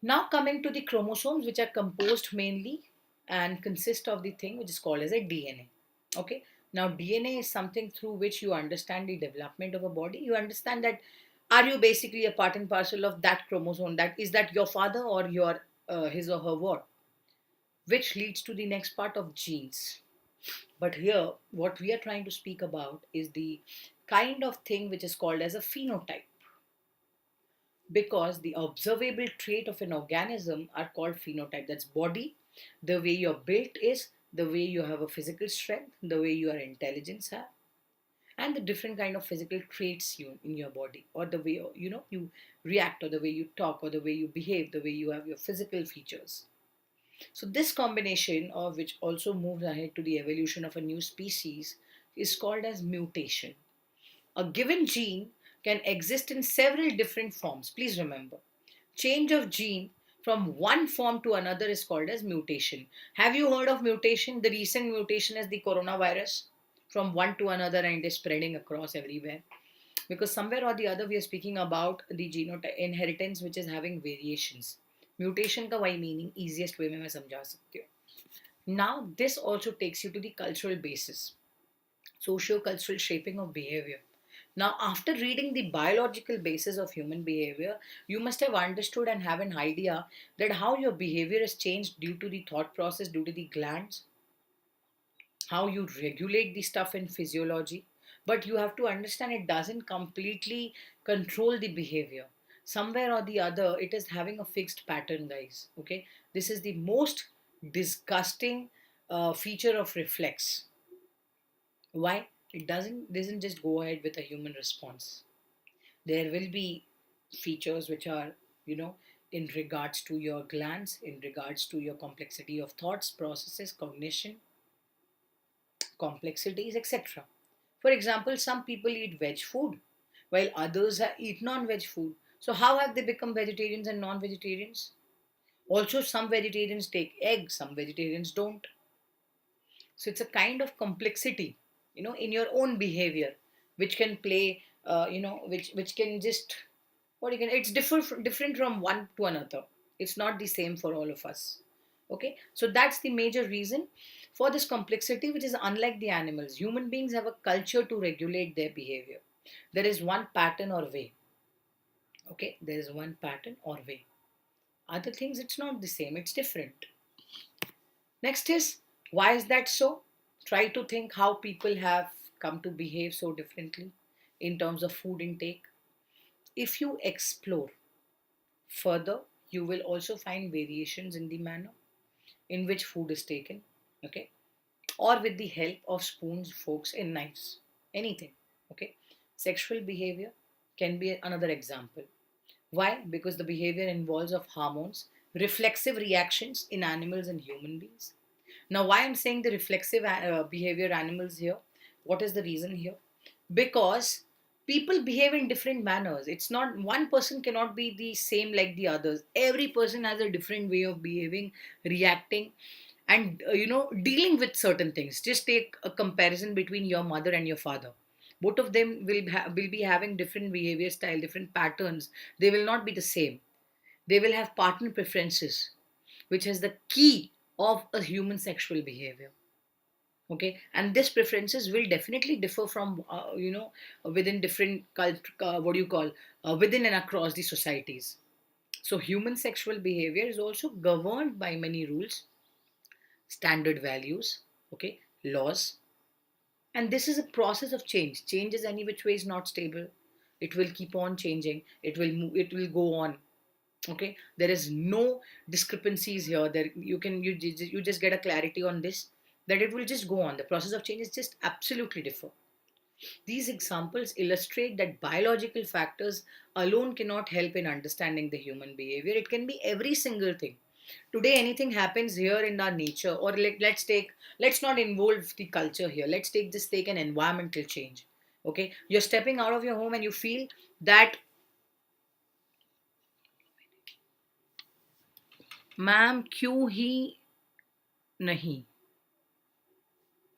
Now coming to the chromosomes, which are composed mainly and consist of the thing which is called as a DNA. Okay. Now DNA is something through which you understand the development of a body. You understand that, are you basically a part and parcel of that chromosome? That is that your father or your his or her what? Which leads to the next part of genes. But here, what we are trying to speak about is the kind of thing which is called as a phenotype, because the observable trait of an organism are called phenotype. That's body, the way your built is, the way you have a physical strength, the way your intelligence have, and the different kind of physical traits you in your body, or the way you react, or the way you talk, or the way you behave, the way you have your physical features. So this combination, of which also moves ahead to the evolution of a new species, is called as mutation. A given gene can exist in several different forms. Please remember, change of gene from one form to another is called as mutation. Have you heard of mutation? The recent mutation is the coronavirus, from one to another, and it is spreading across everywhere. Because somewhere or the other we are speaking about the genotype inheritance which is having variations. Mutation का वही meaning easiest way में मैं समझा सकती हूँ. Now this also takes you to the cultural basis, socio-cultural shaping of behavior. Now, after reading the biological basis of human behavior, you must have understood and have an idea that how your behavior is changed due to the thought process, due to the glands, how you regulate the stuff in physiology. But you have to understand it doesn't completely control the behavior. Somewhere or the other, it is having a fixed pattern, guys. Okay, this is the most disgusting feature of reflex. Why? It doesn't just go ahead with a human response. There will be features which are, you know, in regards to your glands, in regards to your complexity of thoughts, processes, cognition, complexities, etc. For example, some people eat veg food while others eat non-veg food. So how have they become vegetarians and non-vegetarians? Also, some vegetarians take eggs, some vegetarians don't. So it's a kind of complexity, in your own behavior, which can play, which can just, what you can, it's different from one to another. It's not the same for all of us. Okay, so that's the major reason for this complexity, which is unlike the animals. Human beings have a culture to regulate their behavior. There is one pattern or way. Okay, there is one pattern or way. Other things, it's not the same, it's different. Next is, why is that so? Try to think how people have come to behave so differently in terms of food intake. If you explore further, you will also find variations in the manner. in which food is taken, okay, or with the help of spoons, forks, and knives, anything, okay. Sexual behavior can be another example. Why? Because the behavior involves of hormones, reflexive reactions in animals and human beings. Now, why I'm saying the reflexive behavior animals here? What is the reason here? Because people behave in different manners. It's not one person cannot be the same like the others. Every person has a different way of behaving, reacting, and dealing with certain things. Just take a comparison between your mother and your father. Both of them will be having different behavior style, different patterns. They will not be the same. They will have partner preferences, which is the key of a human sexual behavior, okay. And these preferences will definitely differ from within different what do you call, within and across the societies. So human sexual behavior is also governed by many rules, standard values, okay, laws. And this is a process of change. Change is any which way is not stable. It will keep on changing. It will move, it will go on, okay. There is no discrepancies here. There you just get a clarity on this, that it will just go on. The process of change is just absolutely different. These examples illustrate that biological factors alone cannot help in understanding the human behavior. It can be every single thing. Today anything happens here in our nature, or let's not involve the culture here. Let's take an environmental change, okay. You're stepping out of your home and you feel that, ma'am क्यों ही नहीं,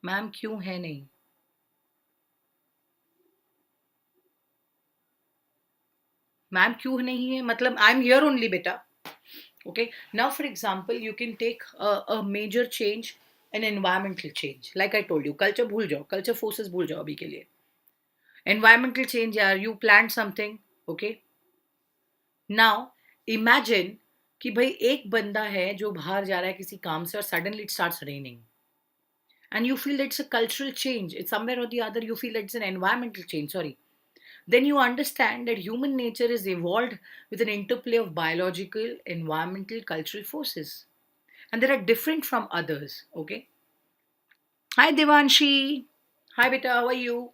ma'am क्यों है नहीं, ma'am क्यों नहीं है मतलब I am here only बेटा, okay. Now for example you can take a major change, an environmental change. Like I told you, culture भूल जाओ, culture forces भूल जाओ अभी के लिए. Environmental change यार, you plant something, okay. Now imagine कि भाई एक बंदा है जो बाहर जा रहा है किसी काम से और suddenly it starts raining, and you feel that it's a cultural change. It's somewhere or the other you feel that it's an environmental change, sorry. Then you understand that human nature is evolved with an interplay of biological, environmental, cultural forces. And they are different from others, okay? Hi, Devanshi. Hi, beta, how are you?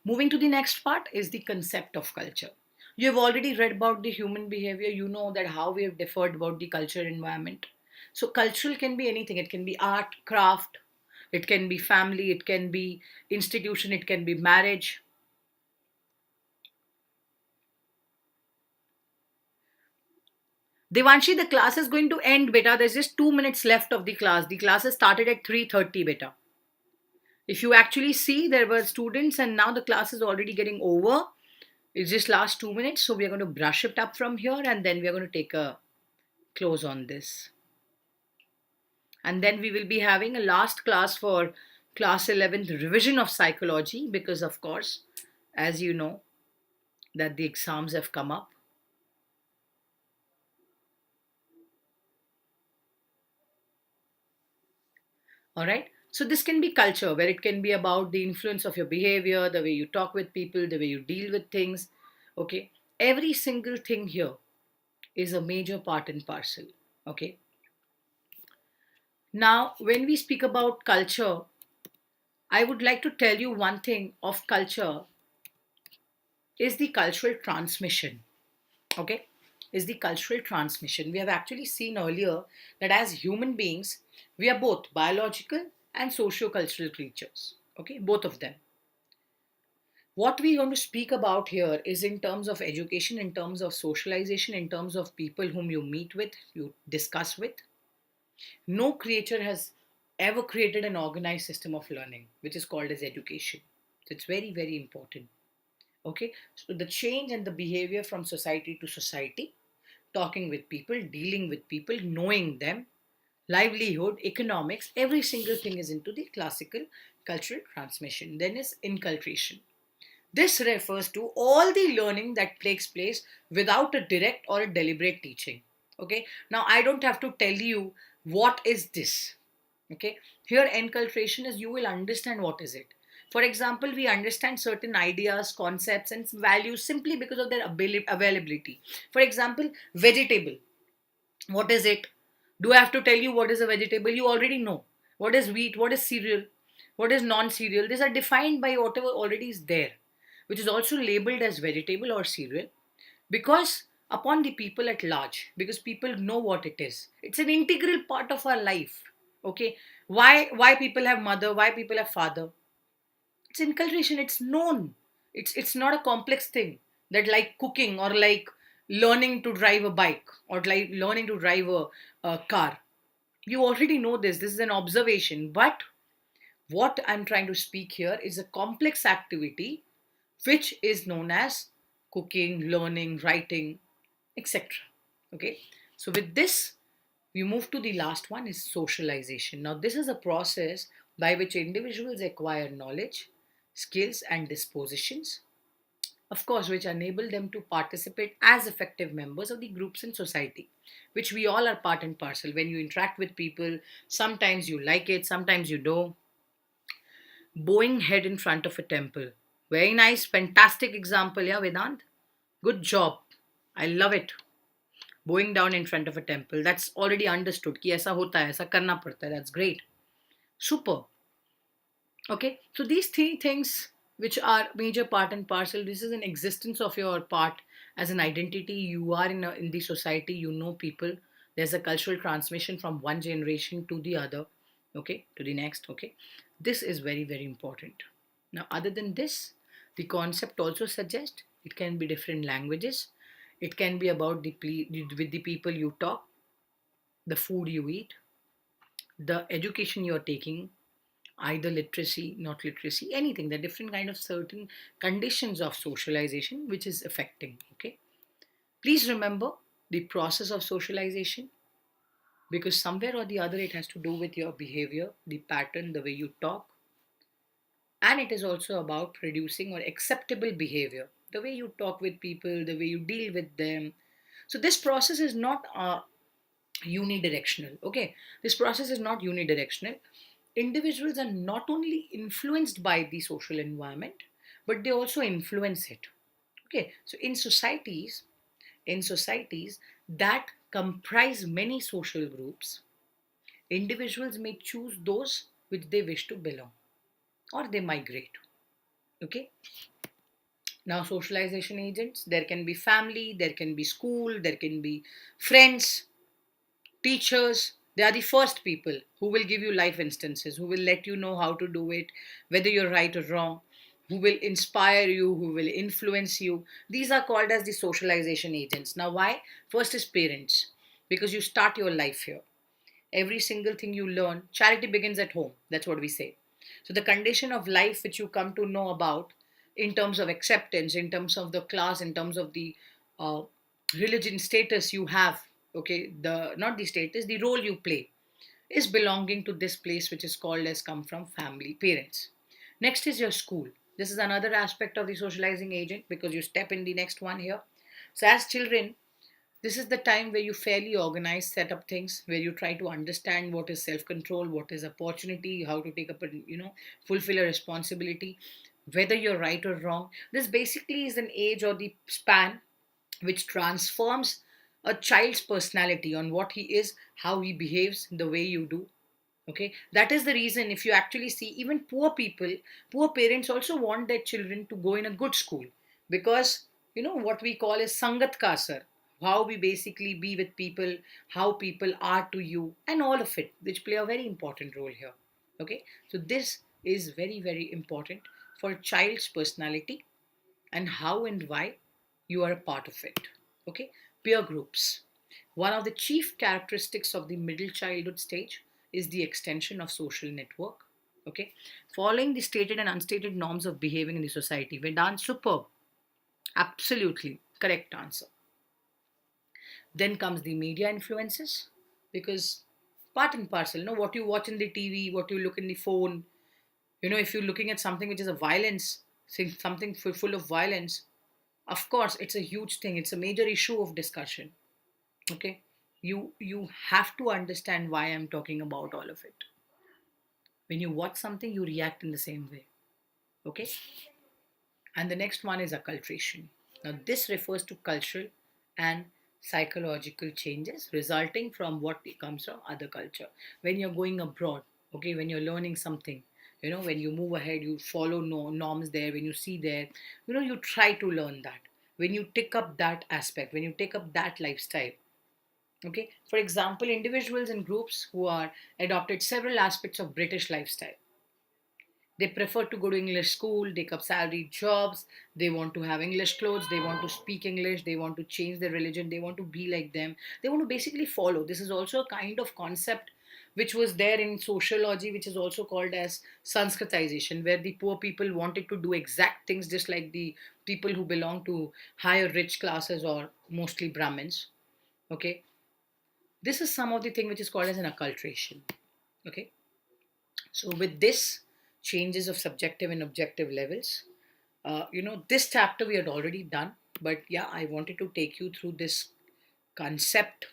Moving to the next part is the concept of culture. You have already read about the human behavior. You know that how we have differed about the culture environment. So, cultural can be anything. It can be art, craft, it can be family, it can be institution, it can be marriage. Devanshi, the class is going to end, beta. There's just 2 minutes left of the class. The class has started at 3:30, beta. If you actually see, there were students and now the class is already getting over. It's just last 2 minutes. So we are going to brush it up from here and then we are going to take a close on this. And then we will be having a last class for class 11th revision of psychology, because of course, as you know, that the exams have come up. All right. So this can be culture, where it can be about the influence of your behavior, the way you talk with people, the way you deal with things. Okay. Every single thing here is a major part and parcel. Okay. Now, when we speak about culture, I would like to tell you one thing of culture is the cultural transmission. Okay. Is the cultural transmission. We have actually seen earlier that as human beings, we are both biological and socio-cultural creatures. Okay. Both of them. What we're going to speak about here is in terms of education, in terms of socialization, in terms of people whom you meet with, you discuss with. No creature has ever created an organized system of learning, which is called as education. So it's very, very important. Okay. So the change and the behavior from society to society, talking with people, dealing with people, knowing them, livelihood, economics, every single thing is into the classical cultural transmission. Then is inculcation. This refers to all the learning that takes place without a direct or a deliberate teaching. Okay. Now, I don't have to tell you what is this. Okay. Here, enculturation is you will understand what is it. For example, we understand certain ideas, concepts, and values simply because of their availability. For example, vegetable. What is it? Do I have to tell you what is a vegetable? You already know. What is wheat? What is cereal? What is non cereal? These are defined by whatever already is there, which is also labeled as vegetable or cereal, because upon the people at large, because people know what it is. It's an integral part of our life. Okay. Why people have mother? Why people have father? It's inculcation. It's known. It's not a complex thing that like cooking or like learning to drive a bike or like learning to drive a car. You already know this. This is an observation. But what I'm trying to speak here is a complex activity which is known as cooking, learning, writing, etc. Okay. So with this, we move to the last one is socialization. Now, this is a process by which individuals acquire knowledge, skills, and dispositions, of course, which enable them to participate as effective members of the groups in society, which we all are part and parcel. When you interact with people, sometimes you like it, sometimes you don't. Bowing head in front of a temple. Very nice, fantastic example, yeah, Vedant. Good job. I love it. Bowing down in front of a temple. That's already understood. कि ऐसा होता है, ऐसा करना पड़ता है. That's great. Super. Okay, so these three things, which are major part and parcel, this is an existence of your part as an identity. You are in the society, you know people. There's a cultural transmission from one generation to the other, okay, to the next, okay. This is very, very important. Now, other than this, the concept also suggests it can be different languages. It can be about with the people you talk, the food you eat, the education you're taking, either literacy, not literacy, anything, the different kind of certain conditions of socialization which is affecting. Okay. Please remember the process of socialization, because somewhere or the other it has to do with your behavior, the pattern, the way you talk, and it is also about producing or acceptable behavior, the way you talk with people, the way you deal with them. So this process is not unidirectional. Okay, this process is not unidirectional. Individuals are not only influenced by the social environment, but they also influence it. Okay, so in societies that comprise many social groups, individuals may choose those which they wish to belong, or they migrate. Okay, now socialization agents, there can be family, there can be school, there can be friends, teachers. They are the first people who will give you life instances, who will let you know how to do it, whether you're right or wrong, who will inspire you, who will influence you. These are called as the socialization agents. Now, why? First is parents, because you start your life here. Every single thing you learn, charity begins at home. That's what we say. So, the condition of life which you come to know about in terms of acceptance, in terms of the class, in terms of the uh, religion status you have, okay, the not the status, the role you play is belonging to this place which is called as come from family, parents. Next is your school. This is another aspect of the socializing agent, because you step in the next one here. So, as children, this is the time where you fairly organize, set up things, where you try to understand what is self control, what is opportunity, how to take up, fulfill a responsibility, whether you're right or wrong. This basically is an age or the span which transforms a child's personality on what he is, how he behaves, the way you do. Okay, that is the reason, if you actually see, even poor people, poor parents also want their children to go in a good school, because what we call is sangat ka asar, how we basically be with people, how people are to you, and all of it, which play a very important role here. Okay, so this is very, very important for a child's personality and how and why you are a part of it. Okay, peer groups. One of the chief characteristics of the middle childhood stage is the extension of social network. Okay, following the stated and unstated norms of behaving in the society. Vedant, superb, absolutely correct answer. Then comes the media influences, because part and parcel, what you watch in the TV, what you look in the phone, if you're looking at something which is a violence, something full of violence, of course it's a huge thing, it's a major issue of discussion. Okay, you have to understand why I'm talking about all of it. When you watch something, you react in the same way. Okay, and the next one is acculturation. Now this refers to cultural and psychological changes resulting from what comes from other culture. When you're going abroad, okay, when you're learning something, when you move ahead, you follow norms there. When you see there, you try to learn that. When you take up that aspect, when you take up that lifestyle, okay. For example, individuals and groups who are adopted several aspects of British lifestyle. They prefer to go to English school, take up salaried jobs. They want to have English clothes. They want to speak English. They want to change their religion. They want to be like them. They want to basically follow. This is also a kind of concept which was there in sociology, which is also called as Sanskritization, where the poor people wanted to do exact things just like the people who belong to higher rich classes or mostly Brahmins. Okay. This is some of the thing which is called as an acculturation. Okay. So with this changes of subjective and objective levels, this chapter we had already done, but yeah, I wanted to take you through this concept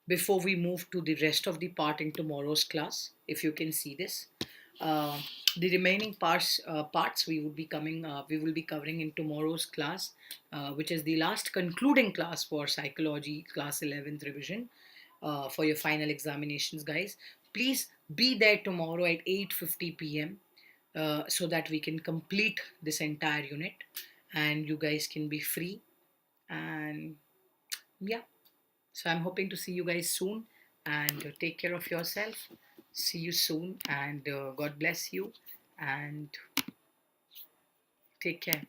before we move to the rest of the part in tomorrow's class. If you can see this, uh, the remaining parts we will be covering in tomorrow's class, which is the last concluding class for psychology, class 11th revision, for your final examinations, guys. Please be there tomorrow at 8:50 p.m. So that we can complete this entire unit and you guys can be free. And yeah, so I'm hoping to see you guys soon, and take care of yourself. See you soon, and God bless you, and take care.